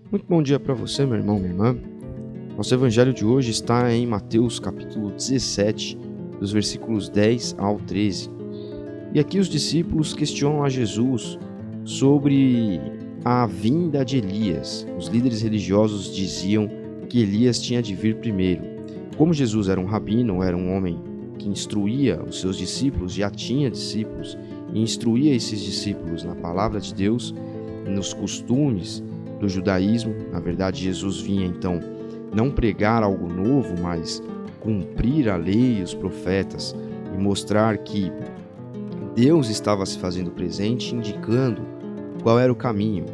Muito bom dia para você, meu irmão, minha irmã. Nosso evangelho de hoje está em Mateus capítulo 17, dos versículos 10 ao 13. E aqui os discípulos questionam a Jesus sobre a vinda de Elias. Os líderes religiosos diziam que Elias tinha de vir primeiro. Como Jesus era um rabino, era um homem que instruía os seus discípulos, já tinha discípulos, e instruía esses discípulos na palavra de Deus, nos costumes do judaísmo. Na verdade, Jesus vinha então não pregar algo novo, mas cumprir a lei e os profetas e mostrar que Deus estava se fazendo presente, indicando qual era o caminho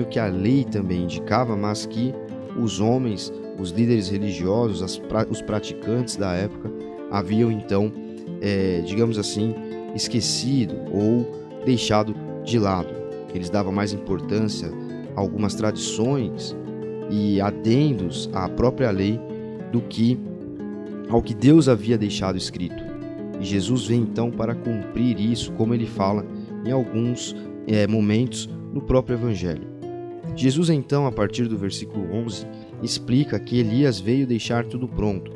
que a lei também indicava, mas que os homens, os líderes religiosos, os praticantes da época haviam então, digamos assim, esquecido ou deixado de lado. Eles davam mais importância a algumas tradições e adendos à própria lei do que ao que Deus havia deixado escrito. E Jesus vem então para cumprir isso, como ele fala em alguns momentos no próprio Evangelho. Jesus então, a partir do versículo 11, explica que Elias veio deixar tudo pronto.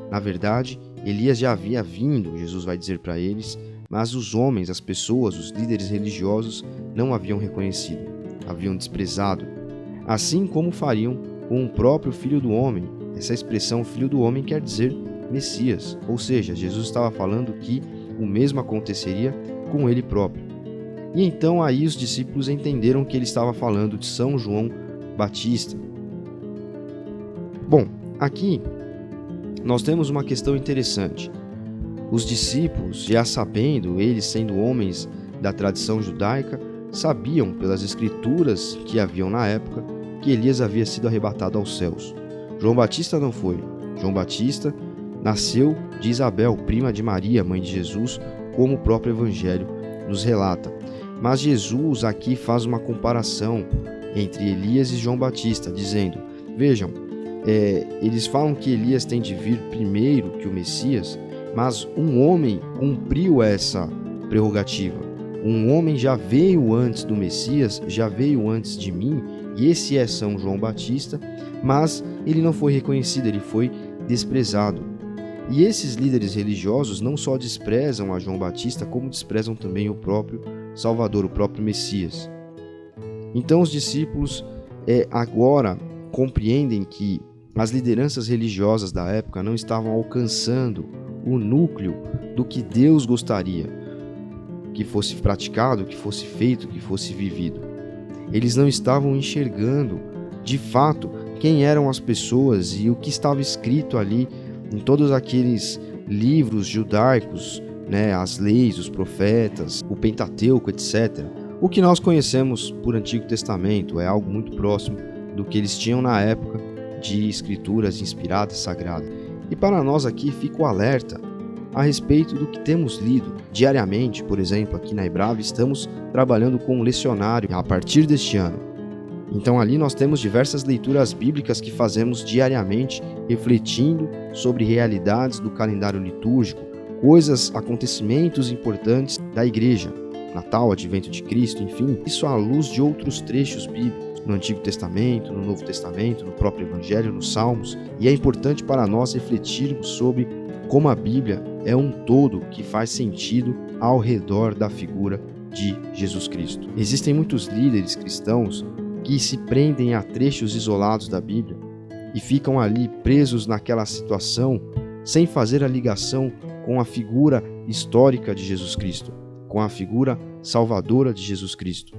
Na verdade, Elias já havia vindo, Jesus vai dizer para eles, mas os homens, as pessoas, os líderes religiosos não haviam reconhecido, haviam desprezado, assim como fariam com o próprio Filho do Homem. Essa expressão Filho do Homem quer dizer Messias, ou seja, Jesus estava falando que o mesmo aconteceria com ele próprio. E então aí os discípulos entenderam que ele estava falando de São João Batista. Bom, aqui nós temos uma questão interessante. Os discípulos, já sabendo, eles sendo homens da tradição judaica, sabiam pelas escrituras que haviam na época que Elias havia sido arrebatado aos céus. João Batista não foi. João Batista nasceu de Isabel, prima de Maria, mãe de Jesus, como o próprio Evangelho nos relata. Mas Jesus aqui faz uma comparação entre Elias e João Batista, dizendo, vejam, eles falam que Elias tem de vir primeiro que o Messias, mas um homem cumpriu essa prerrogativa. Um homem já veio antes do Messias, já veio antes de mim, e esse é São João Batista, mas ele não foi reconhecido, ele foi desprezado. E esses líderes religiosos não só desprezam a João Batista, como desprezam também o próprio Salvador, o próprio Messias. Então os discípulos agora compreendem que as lideranças religiosas da época não estavam alcançando o núcleo do que Deus gostaria que fosse praticado, que fosse feito, que fosse vivido. Eles não estavam enxergando, de fato, quem eram as pessoas e o que estava escrito ali em todos aqueles livros judaicos, as leis, os profetas, o Pentateuco, etc. O que nós conhecemos por Antigo Testamento é algo muito próximo do que eles tinham na época de escrituras inspiradas, sagradas. E para nós aqui fica o alerta a respeito do que temos lido diariamente. Por exemplo, aqui na Ebrave estamos trabalhando com um lecionário a partir deste ano. Então ali nós temos diversas leituras bíblicas que fazemos diariamente, refletindo sobre realidades do calendário litúrgico, coisas, acontecimentos importantes da igreja, Natal, Advento de Cristo, enfim, isso à luz de outros trechos bíblicos, no Antigo Testamento, no Novo Testamento, no próprio Evangelho, nos Salmos, e é importante para nós refletirmos sobre como a Bíblia é um todo que faz sentido ao redor da figura de Jesus Cristo. Existem muitos líderes cristãos que se prendem a trechos isolados da Bíblia e ficam ali presos naquela situação sem fazer a ligação com a figura histórica de Jesus Cristo, com a figura salvadora de Jesus Cristo.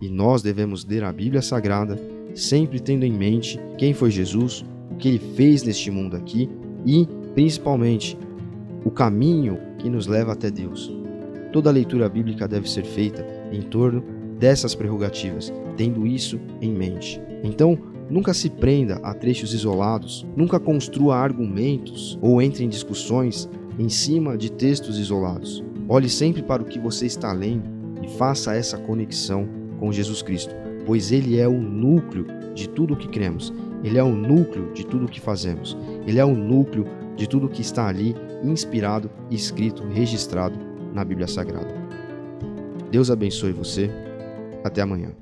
E nós devemos ler a Bíblia Sagrada sempre tendo em mente quem foi Jesus, o que ele fez neste mundo aqui e, principalmente, o caminho que nos leva até Deus. Toda a leitura bíblica deve ser feita em torno dessas prerrogativas, tendo isso em mente. Então, nunca se prenda a trechos isolados, nunca construa argumentos ou entre em discussões em cima de textos isolados. Olhe sempre para o que você está lendo e faça essa conexão com Jesus Cristo, pois Ele é o núcleo de tudo o que cremos, Ele é o núcleo de tudo o que fazemos, Ele é o núcleo de tudo o que está ali inspirado, escrito, registrado na Bíblia Sagrada. Deus abençoe você. Até amanhã.